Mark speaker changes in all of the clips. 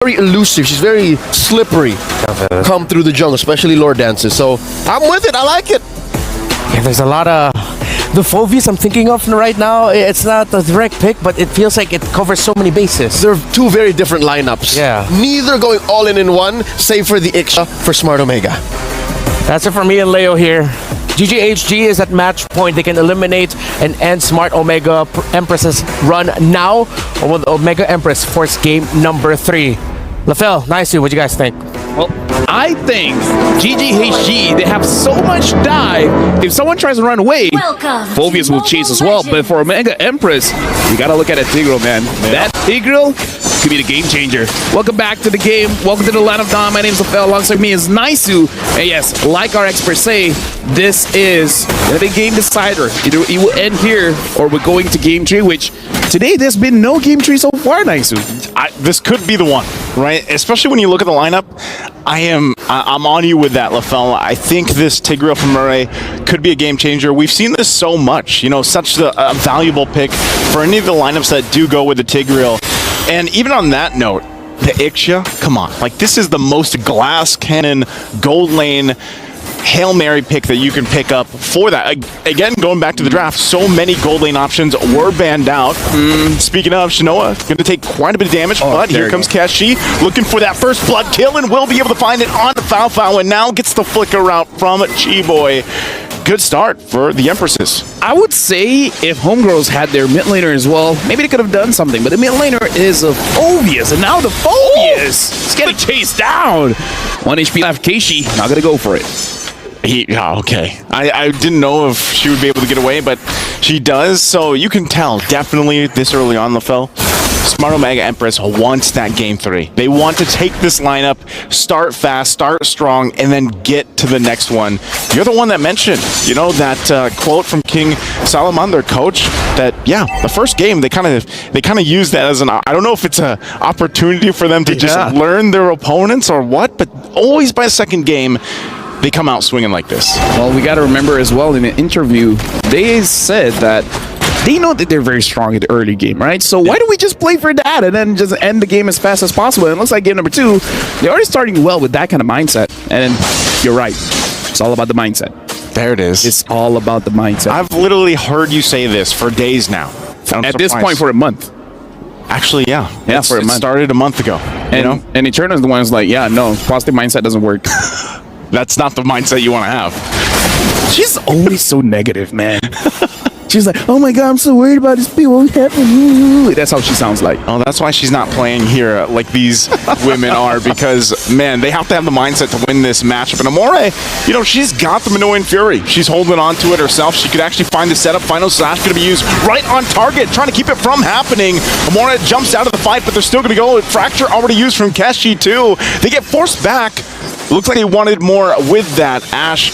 Speaker 1: very elusive. She's very slippery. Come through the jungle, especially lore dances. So I'm with it. I like it.
Speaker 2: Yeah, there's a lot of the Phobias I'm thinking of right now. It's not a direct pick, but it feels like it covers so many bases.
Speaker 1: They're two very different lineups.
Speaker 2: Yeah.
Speaker 1: Neither going all in one, save for the Ewc for Smart Omega.
Speaker 2: That's it for me and Leo here. GGHG is at match point. They can eliminate and end Smart Omega Empress's run now, or will Omega Empress force game number 3? LaFell, nice you. What do you guys think?
Speaker 3: Well, I think GGHG, they have so much dive. If someone tries to run away, Phobias will chase as well. But for Omega Empress, you gotta look at that Tigreal, man. That Tigreal could be the game changer. Welcome back to the game. Welcome to the Land of Dawn. My name is LaFell. Alongside me is Naisu. And yes, like our experts say, this is gonna be game decider. Either it will end here or we're going to game 3, which today there's been no game 3 so far, Naisu.
Speaker 4: This could be the one, right? Especially when you look at the lineup. I'm on you with that, LaFell. I think this Tigreal from Murray could be a game changer. We've seen this so much, you know, such a valuable pick for any of the lineups that do go with the Tigreal. And even on that note, the Ewc, come on. Like, this is the most glass cannon, gold lane, Hail Mary pick that you can pick up for that. Again, going back to the draft, so many gold lane options were banned out. Speaking of, Shinoa going to take quite a bit of damage, but here comes Kashi looking for that first blood kill and will be able to find it on the Foul and now gets the flicker out from Chi-Boy. Good start for the Empresses.
Speaker 3: I would say if Homegirls had their mid laner as well, maybe they could have done something. But the mid laner is a Phobias, and now the Phobias is getting chased down. 1 HP left. Keishi not going to go for it.
Speaker 4: Okay. I didn't know if she would be able to get away, but she does. So you can tell, definitely this early on, LaFell, Smart Omega Empress wants that game 3. They want to take this lineup, start fast, start strong, and then get to the next one. You're the one that mentioned, you know, that quote from King Solomon, their coach, that, yeah, the first game, they kind of used that as I don't know if it's an opportunity for them to just learn their opponents or what, but always by the second game, they come out swinging like this.
Speaker 3: Well, we got to remember as well in an interview, they said that they know that they're very strong in the early game, right? So why don't we just play for that and then just end the game as fast as possible? And it looks like game number 2, they're already starting well with that kind of mindset. And you're right. It's all about the mindset.
Speaker 4: There it is.
Speaker 3: It's all about the mindset.
Speaker 4: I've literally heard you say this for days now.
Speaker 3: At this point, for a month.
Speaker 4: Actually, yeah.
Speaker 3: Yeah, for a month.
Speaker 4: It started a month ago.
Speaker 3: And Eterna's the one who's like, yeah, no, positive mindset doesn't work.
Speaker 4: That's not the mindset you want to have.
Speaker 3: She's always so negative, man. She's like, oh my God, I'm so worried about this. What won't happen. That's how she sounds like.
Speaker 4: Oh, that's why she's not playing here like these women are, because, man, they have to have the mindset to win this matchup. And Amore, you know, she's got the Minoan Fury. She's holding on to it herself. She could actually find the setup. Final Slash going to be used right on target, trying to keep it from happening. Amore jumps out of the fight, but they're still going to go. Fracture already used from Keshi, too. They get forced back. Looks like they wanted more with that Ashe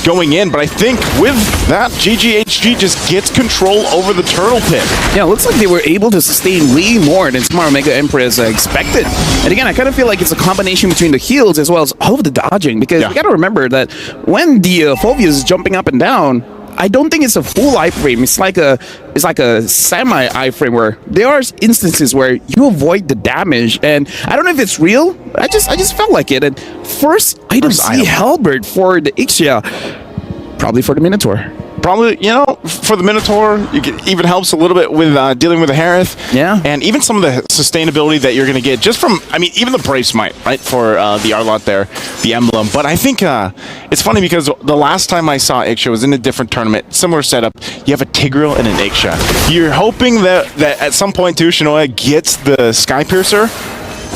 Speaker 4: going in, but I think with that, GGHG just gets control over the turtle pit.
Speaker 3: Yeah, it looks like they were able to sustain way more than Smart Omega Empress expected. And again, I kind of feel like it's a combination between the heals as well as all of the dodging, because you got to remember that when the Phobias is jumping up and down, I don't think it's a full iframe. It's like a semi iframe where there are instances where you avoid the damage, and I don't know if it's real. I just felt like it. And first item C Halberd for the Ewc, probably for the Minotaur.
Speaker 4: Probably, you know, for the Minotaur, it even helps a little bit with dealing with the Harith.
Speaker 3: Yeah.
Speaker 4: And even some of the sustainability that you're going to get just from, I mean, even the Brave Smite, right, for the Arlott there, the emblem. But I think it's funny because the last time I saw Ewc was in a different tournament, similar setup. You have a Tigreal and an Ewc. You're hoping that at some point, too, Shinoa gets the Sky Piercer.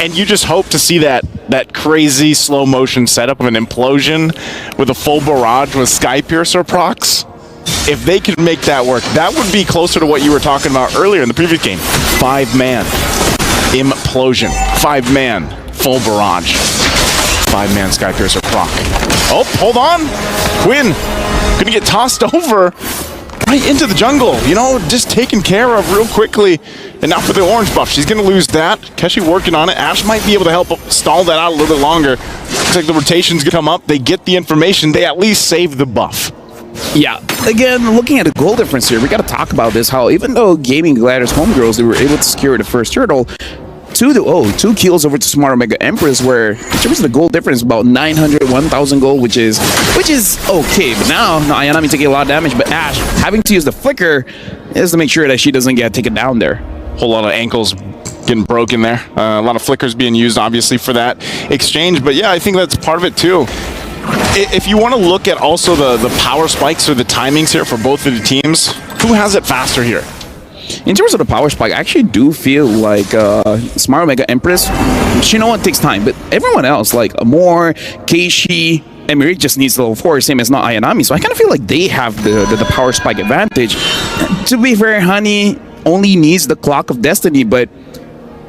Speaker 4: And you just hope to see that crazy slow motion setup of an implosion with a full barrage with Sky Piercer procs. If they could make that work, that would be closer to what you were talking about earlier in the previous game. 5-man implosion. 5-man full barrage. 5-man Sky Piercer proc. Oh, hold on. Quinn gonna get tossed over right into the jungle. You know, just taken care of real quickly. And now for the orange buff, she's gonna lose that. Keshi working on it. Ashe might be able to help stall that out a little bit longer. Looks like the rotation's gonna come up. They get the information. They at least save the buff.
Speaker 3: Yeah, again, looking at the goal difference here, we got to talk about this, how even though Gaming Gladiators Homegirls, they were able to secure the first turtle, 2 kills over to Smart Omega Empress, where in terms of the gold difference, about 900, 1,000 gold, which is okay. But now Ayanami taking a lot of damage, but Ash having to use the flicker is to make sure that she doesn't get taken down there.
Speaker 4: Whole lot of ankles getting broken there. A lot of flickers being used, obviously, for that exchange. But yeah, I think that's part of it too. If you want to look at also the power spikes or the timings here for both of the teams, who has it faster here?
Speaker 3: In terms of the power spike, I actually do feel like Smart Omega Empress, she takes time, but everyone else, like Amor, Keishi, Emiri just needs level 4, same as not Ayanami, so I kind of feel like they have the power spike advantage. To be fair, Honey only needs the Clock of Destiny, but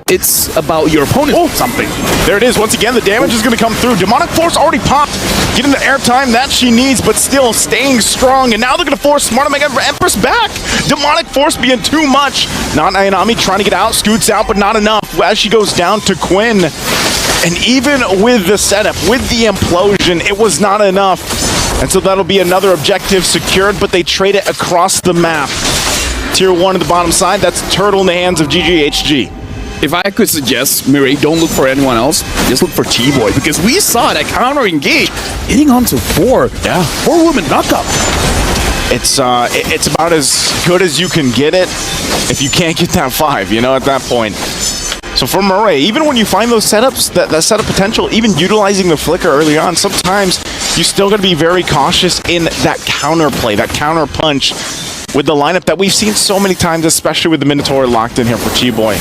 Speaker 3: it's about your opponent.
Speaker 4: Oh, something. There it is. Once again, the damage is going to come through. Demonic Force already popped. Getting the airtime that she needs, but still staying strong. And now they're going to force Smart Omega Empress back. Demonic Force being too much. Not Ayanami trying to get out. Scoots out, but not enough. As she goes down to Quinn. And even with the setup, with the implosion, it was not enough. And so that'll be another objective secured, but they trade it across the map. Tier 1 at the bottom side. That's Turtle in the hands of GGHG.
Speaker 3: If I could suggest, Mireille, don't look for anyone else. Just look for T-Boy, because we saw that counter engage hitting onto 4.
Speaker 4: Yeah.
Speaker 3: 4-woman knockup.
Speaker 4: It's about as good as you can get it if you can't get that 5, at that point. So for Murray, even when you find those setups, that setup potential, even utilizing the flicker early on, sometimes you still got to be very cautious in that counter play, that counter punch with the lineup that we've seen so many times, especially with the Minotaur locked in here for Chi-Boy.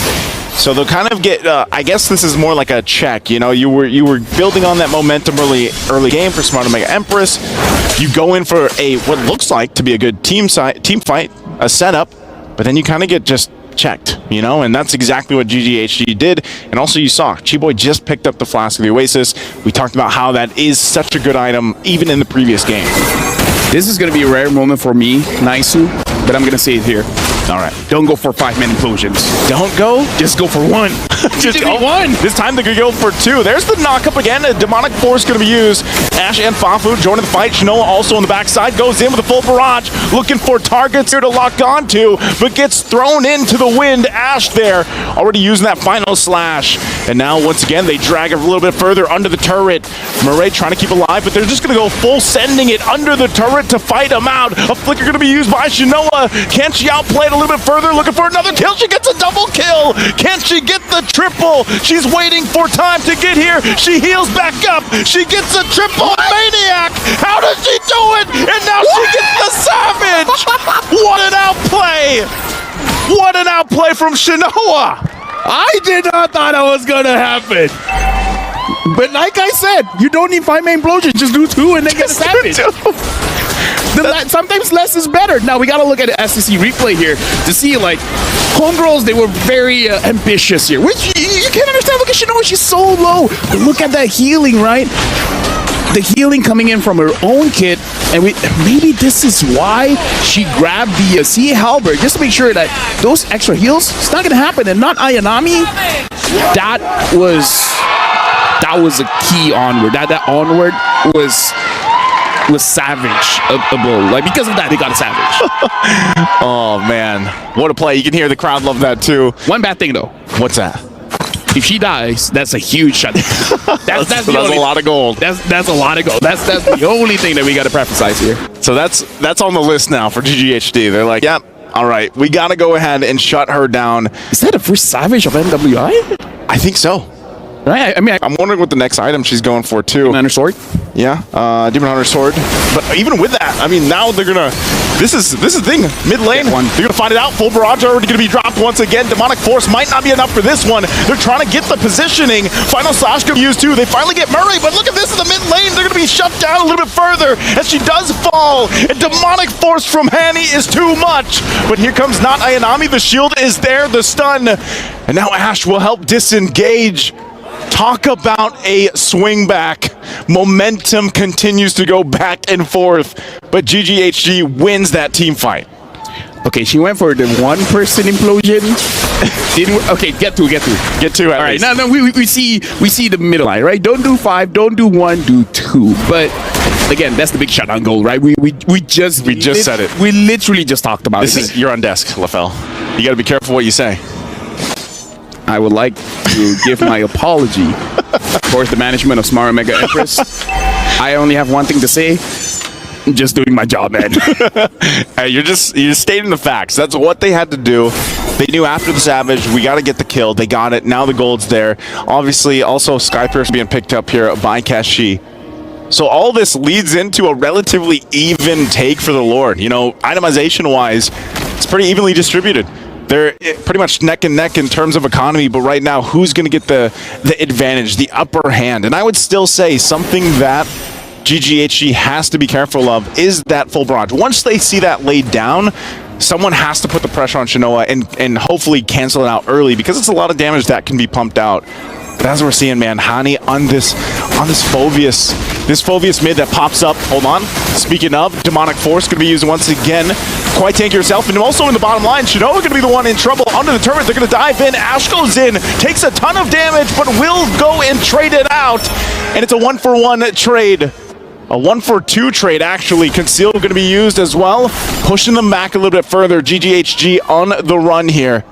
Speaker 4: So they'll kind of get, I guess this is more like a check, you were building on that momentum early game for Smart Omega Empress. You go in for what looks like to be a good team fight, a setup, but then you kind of get just checked, and that's exactly what GGHG did. And also you saw, Chi-Boy just picked up the Flask of the Oasis. We talked about how that is such a good item, even in the previous game.
Speaker 3: This is going to be a rare moment for me, Naisu, but I'm going to say it here.
Speaker 4: All right.
Speaker 3: Don't go for 5-man implosions.
Speaker 4: Don't go?
Speaker 3: Just go for 1.
Speaker 4: Just go 1. This time they're going to go for 2. There's the knock-up again. A Demonic Force going to be used. Ash and Fafu joining the fight. Shinoa also on the backside. Goes in with a full barrage. Looking for targets here to lock onto, but gets thrown into the wind. Ash there. Already using that final slash. And now, once again, they drag it a little bit further under the turret. Murray trying to keep alive, but they're just going to go full sending it under the turret to fight him out. A flicker going to be used by Shinoa. Can she outplay it a little bit further? Looking for another kill. She gets a double kill. Can she get the triple? She's waiting for time to get here. She heals back up. She gets a triple. Maniac. How does she do it? And now she gets the Savage. What an outplay. What an outplay from Shinoa.
Speaker 3: I did not thought that was going to happen. But like I said, you don't need 5-man implosions. Just do 2 and then get a Savage. Sometimes less is better. Now we got to look at the SCC replay here to see, like, homegirls, they were very ambitious here, which you can't understand. Look at Shinoa, she's so low. But look at that healing, right? The healing coming in from her own kit, and maybe this is why she grabbed the Sea Halberd, just to make sure that those extra heals, it's not gonna happen. And not Ayanami. That was a key onward. That onward was savage-able. Like, because of that, they got a Savage.
Speaker 4: Oh man, what a play. You can hear the crowd love that too.
Speaker 3: One bad thing though.
Speaker 4: What's that?
Speaker 3: If she dies, that's a huge shot. That's
Speaker 4: a lot of gold.
Speaker 3: That's a lot of gold. That's the only thing that we got to emphasize here.
Speaker 4: So that's on the list now for GGHD. They're like, yep, all right, we got to go ahead and shut her down.
Speaker 3: Is that the first Savage of NWI?
Speaker 4: I think so.
Speaker 3: Right? I mean,
Speaker 4: I'm wondering what the next item she's going for too.
Speaker 3: Demon Hunter Sword?
Speaker 4: Yeah, Demon Hunter Sword. But even with that, I mean, now they're gonna. This is the thing. Mid lane, they're gonna find it out. Full barrage already gonna be dropped once again. Demonic Force might not be enough for this one. They're trying to get the positioning. Final slash gonna be used too. They finally get Murray, but look at this in the mid lane. They're gonna be shut down a little bit further as she does fall. And Demonic Force from Hanny is too much. But here comes not Ayanami. The shield is there. The stun, and now Ash will help disengage. Talk about a swing back. Momentum continues to go back and forth, but GGHG wins that team fight.
Speaker 3: Okay, she went for the 1-person implosion. Okay, get two.
Speaker 4: All right,
Speaker 3: no, we see the middle line, right? Don't do 5, don't do 1, do 2. But again, that's the big shutdown goal, right? We just
Speaker 4: said it.
Speaker 3: We literally just talked about
Speaker 4: this. You're on desk, LaFell. You got to be careful what you say.
Speaker 3: I would like to give my apology towards the management of Smart Omega Empress. I only have one thing to say. I'm just doing my job, man.
Speaker 4: Hey, you're stating the facts. That's what they had to do. They knew after the Savage, we got to get the kill. They got it. Now the gold's there. Obviously, also Skypierce being picked up here by Kashi. So all this leads into a relatively even take for the Lord. You know, itemization-wise, it's pretty evenly distributed. They're pretty much neck and neck in terms of economy, but right now, who's going to get the advantage, the upper hand? And I would still say something that GGHG has to be careful of is that full barrage. Once they see that laid down, someone has to put the pressure on Shinoa and hopefully cancel it out early, because it's a lot of damage that can be pumped out. But as we're seeing, man, Hani on this Phoveus mid that pops up. Hold on. Speaking of, Demonic Force going to be used once again. Quite tank yourself, and also in the bottom line, Shinoa going to be the one in trouble under the turret. They're going to dive in. Ash goes in, takes a ton of damage, but will go and trade it out. And it's a 1-for-1 trade. A 1-for-2 trade, actually. Conceal going to be used as well, pushing them back a little bit further. GGHG on the run here.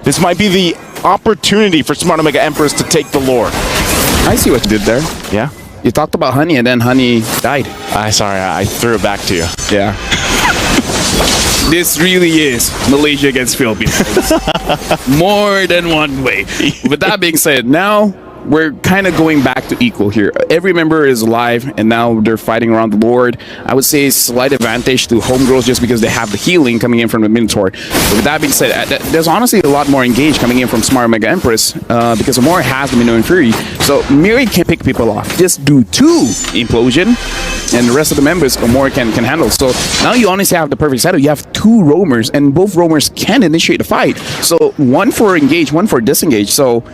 Speaker 4: This might be the opportunity for Smart Omega Empress to take the Lord.
Speaker 3: I see what you did there.
Speaker 4: Yeah?
Speaker 3: You talked about Honey, and then Honey died.
Speaker 4: Sorry, I threw it back to you.
Speaker 3: Yeah. This really is Malaysia against Philippines. More than one way. With that being said, now we're kind of going back to equal here. Every member is alive, and now they're fighting around the Lord. I would say slight advantage to homegirls just because they have the healing coming in from the Minotaur. But with that being said, there's honestly a lot more engaged coming in from Smart Omega Empress because Amore has the Minoan Fury. So Miri can pick people off. Just do 2 Implosion, and the rest of the members Amore can handle. So now you honestly have the perfect setup. You have 2 roamers, and both roamers can initiate the fight. So 1 for engage, 1 for disengage. So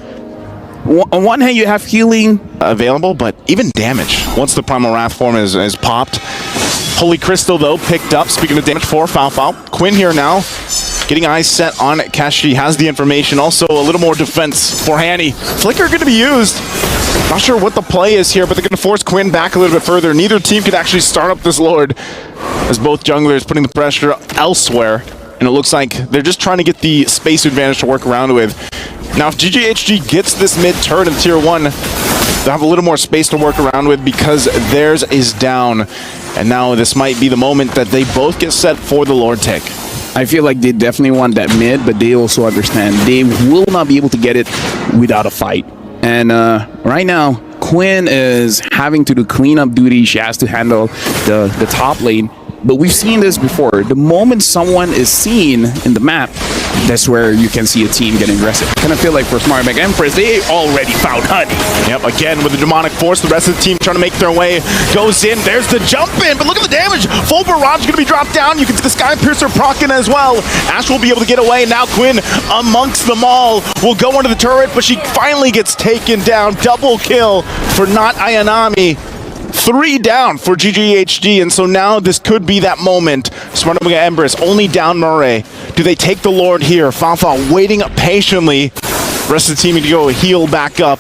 Speaker 3: on one hand, you have healing
Speaker 4: available, but even damage once the Primal Wrath form is popped. Holy Crystal, though, picked up. Speaking of damage for Foul. Quinn here now, getting eyes set on Kashi, has the information. Also, a little more defense for Hanny. Flicker going to be used. Not sure what the play is here, but they're going to force Quinn back a little bit further. Neither team could actually start up this Lord, as both junglers putting the pressure elsewhere. And it looks like they're just trying to get the space advantage to work around with. Now, if GGHG gets this mid turret in Tier 1, they'll have a little more space to work around with because theirs is down. And now this might be the moment that they both get set for the Lord take.
Speaker 3: I feel like they definitely want that mid, but they also understand they will not be able to get it without a fight. And right now, Quinn is having to do cleanup duty. She has to handle the top lane. But we've seen this before. The moment someone is seen in the map, that's where you can see a team getting aggressive. I kind of feel like for Smart Omega Empress, they already found Honey.
Speaker 4: Yep, again with the Demonic Force, the rest of the team trying to make their way. Goes in, there's the jump in, but look at the damage. Full barrage going to be dropped down. You can see the Skypiercer proccing as well. Ash will be able to get away. Now Quinn amongst them all will go under the turret, but she finally gets taken down. Double kill for not Ayanami. 3 down for GGHG, and so now this could be that moment. Smart Omega Empress only down Murray. Do they take the Lord here? Fanfa waiting patiently. Rest of the team need to go heal back up.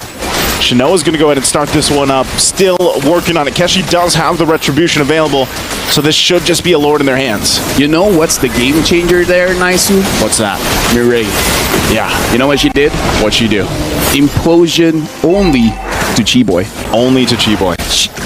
Speaker 4: Shinoa's going to go ahead and start this one up. Still working on it. Keshi does have the Retribution available, so this should just be a Lord in their hands.
Speaker 3: You know what's the game changer there, Naisu?
Speaker 4: What's that?
Speaker 3: Mireille.
Speaker 4: Yeah.
Speaker 3: You know what she did?
Speaker 4: What'd she do?
Speaker 3: Implosion only to Chi-Boy.
Speaker 4: Only to Chi-Boy.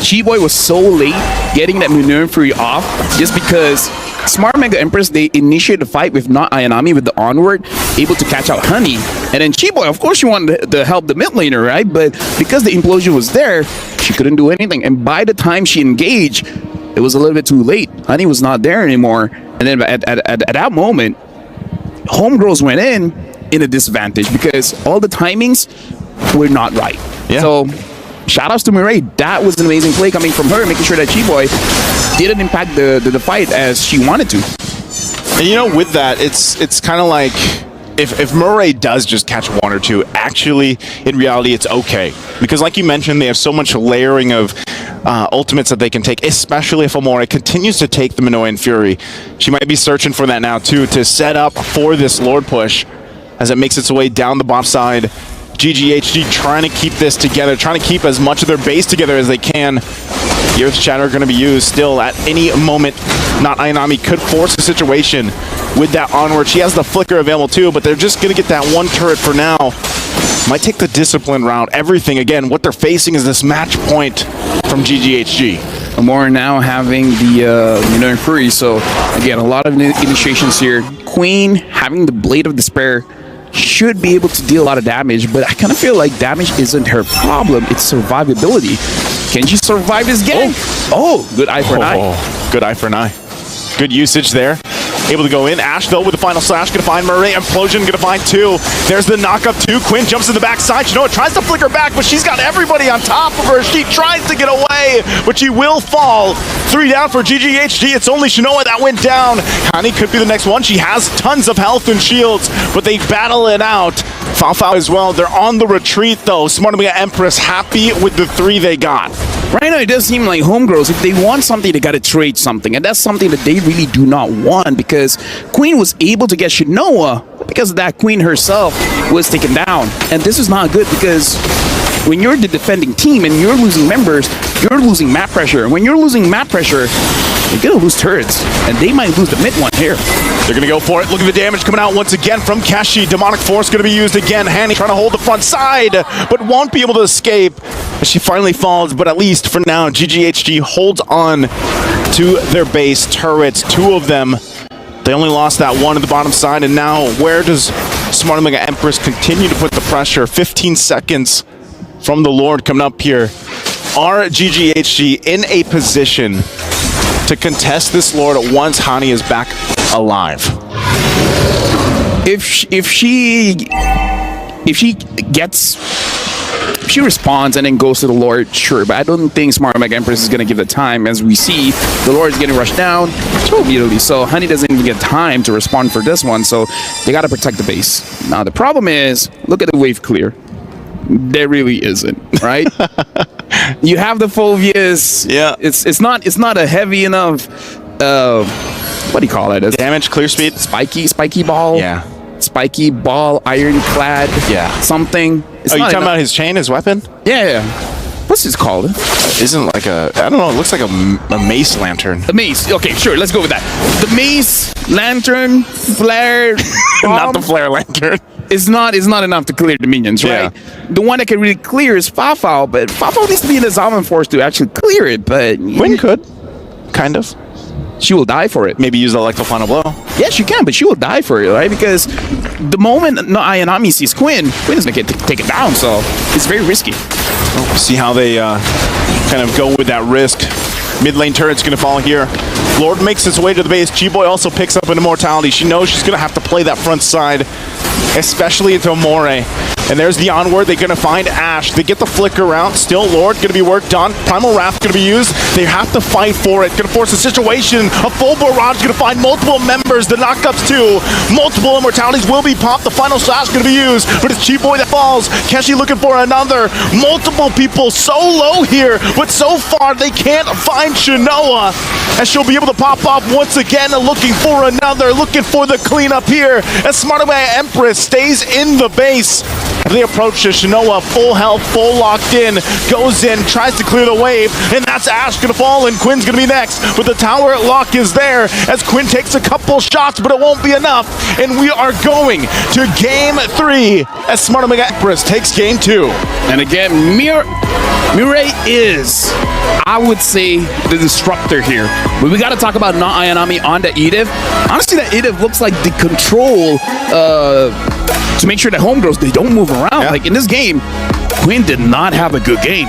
Speaker 3: Chi-Boy was so late getting that Minoan Fury off just because Smart Mega Empress, they initiated the fight with not Ayanami with the onward, able to catch out Honey. And then Chi-Boy, of course, she wanted to help the mid laner, right? But because the implosion was there, she couldn't do anything. And by the time she engaged, it was a little bit too late. Honey was not there anymore. And then at that moment, homegirls went in a disadvantage because all the timings were not right.
Speaker 4: Yeah.
Speaker 3: So shout outs to Mireille. That was an amazing play coming from her, making sure that Chi-Boy didn't impact the fight as she wanted to.
Speaker 4: And you know, with that, it's kind of like if Murray does just catch 1 or 2, actually, in reality, it's okay. Because like you mentioned, they have so much layering of ultimates that they can take, especially if Amore continues to take the Minoan Fury. She might be searching for that now, too, to set up for this Lord push as it makes its way down the bot side. GGHG trying to keep this together, trying to keep as much of their base together as they can. The Earth Shatter going to be used still at any moment. Not Ayanami could force the situation with that onward. She has the flicker available too, but they're just going to get that 1 turret for now. might take the discipline route. Everything, again, what they're facing is this match point from GGHG.
Speaker 3: More now having the Inquiry, so again, a lot of initiations here. Queen having the Blade of Despair should be able to deal a lot of damage, but I kind of feel like damage isn't her problem, it's survivability. Can she survive this game? Oh, good eye for an eye.
Speaker 4: Good eye for an eye. Good usage there. Able to go in. Ash, though, with the final slash. Gonna find Murray. Implosion gonna find 2. There's the knock-up 2. Quinn jumps in the backside. Shinoa tries to flick her back, but she's got everybody on top of her. She tries to get away, but she will fall. 3 down for GGHG. It's only Shinoa that went down. Hani could be the next one. She has tons of health and shields, but they battle it out. Fao as well. They're on the retreat, though. Smart Omega Empress happy with the 3 they got.
Speaker 3: Right now, it does seem like Homegirls, if they want something, they got to trade something. And that's something that they really do not want, because Queen was able to get Shinoa, but because of that, Queen herself was taken down. And this is not good, because when you're the defending team and you're losing members, you're losing map pressure. And when you're losing map pressure, you're going to lose turrets. And they might lose the mid one here.
Speaker 4: They're going to go for it. Look at the damage coming out once again from Keshi. Demonic Force going to be used again. Hani trying to hold the front side, but won't be able to escape. She finally falls, but at least for now, GGHG holds on to their base turrets. 2 of them. They only lost that one at the bottom side, and now where does Smart Omega Empress continue to put the pressure? 15 seconds from the Lord coming up here. Are GGHG in a position to contest this Lord once Hani is back alive?
Speaker 3: If she responds and then goes to the Lord, sure, but I don't think Smart Omega Empress is going to give the time. As we see, the Lord is getting rushed down immediately, so Honey doesn't even get time to respond for this one, so they got to protect the base. Now, the problem is, look at the wave clear. There really isn't, right? You have the Phobias. Yeah. It's not a heavy enough, what do you call it?
Speaker 4: Damage, clear speed?
Speaker 3: Spiky ball?
Speaker 4: Yeah.
Speaker 3: Spiky ball, ironclad, something.
Speaker 4: It's you talking about his chain, his weapon?
Speaker 3: Yeah. What's this called?
Speaker 4: Isn't like a, I don't know, it looks like a mace lantern.
Speaker 3: The mace, okay, sure, let's go with that. The mace, lantern, flare,
Speaker 4: not the flare lantern.
Speaker 3: It's not enough to clear the minions, right? Yeah. The one that can really clear is Fao, but Fao needs to be in the Zalman Force to actually clear it, but...
Speaker 4: Quinn could, kind of.
Speaker 3: She will die for it.
Speaker 4: Maybe use that like the final blow.
Speaker 3: Yeah, she can, but she will die for it, right? Because the moment Ayanami sees Quinn is going to get taken down, so it's very risky.
Speaker 4: We'll see how they kind of go with that risk. Mid lane turret's going to fall here. Lord makes his way to the base. G-Boy also picks up an immortality. She knows she's going to have to play that front side, especially into Amore. And there's the onward. They're going to find Ash. They get the flicker out. Still Lord going to be worked on. Primal Wrath going to be used. They have to fight for it. Going to force a situation. A full barrage going to find multiple members. The knockups too. Multiple immortalities will be popped. The final slash going to be used. But it's G-Boy that falls. Keshi looking for another. Multiple people so low here. But so far they can't find Shinoa. And she'll be able to pop off once again. Looking for another. Looking for the cleanup here. As Smart Omega Empress stays in the base. They approach to Shinoa, full health, full locked in, goes in, tries to clear the wave, and that's Ash gonna fall, and Quinn's gonna be next. But the tower lock is there as Quinn takes a couple shots, but it won't be enough. And we are going to game 3 as Smart Omega Empress takes game 2.
Speaker 3: And again, Mirai is, I would say, the disruptor here. But we got to talk about not Ayanami on the Edith. Honestly, that Edith looks like the control to make sure that homegirls, they don't move around. Yeah. Like in this game, Quinn did not have a good game.